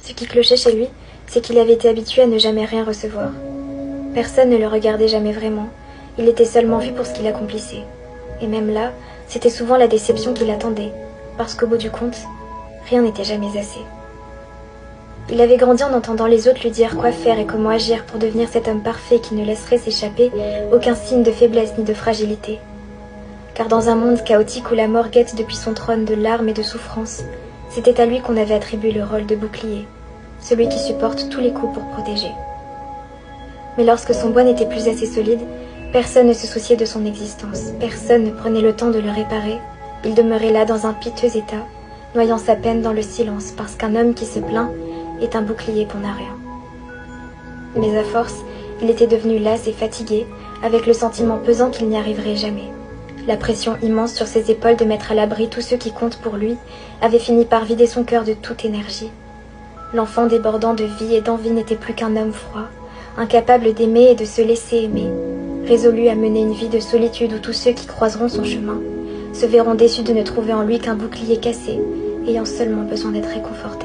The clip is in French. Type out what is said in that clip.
Ce qui clochait chez lui, c'est qu'il avait été habitué à ne jamais rien recevoir. Personne ne le regardait jamais vraiment, il était seulement vu pour ce qu'il accomplissait. Et même là, c'était souvent la déception qui l'attendait, parce qu'au bout du compte, rien n'était jamais assez. Il avait grandi en entendant les autres lui dire quoi faire et comment agir pour devenir cet homme parfait qui ne laisserait s'échapper aucun signe de faiblesse ni de fragilité. Car dans un monde chaotique où la mort guette depuis son trône de larmes et de souffrances, c'était à lui qu'on avait attribué le rôle de bouclier, celui qui supporte tous les coups pour protéger. Mais lorsque son bois n'était plus assez solide, personne ne se souciait de son existence, personne ne prenait le temps de le réparer, il demeurait là dans un piteux état, noyant sa peine dans le silence parce qu'un homme qui se plaint est un bouclier pour n'a rien. Mais à force, il était devenu las et fatigué, avec le sentiment pesant qu'il n'y arriverait jamais. La pression immense sur ses épaules de mettre à l'abri tous ceux qui comptent pour lui avait fini par vider son cœur de toute énergie. L'enfant débordant de vie et d'envie n'était plus qu'un homme froid, incapable d'aimer et de se laisser aimer, résolu à mener une vie de solitude où tous ceux qui croiseront son chemin se verront déçus de ne trouver en lui qu'un bouclier cassé, ayant seulement besoin d'être réconforté.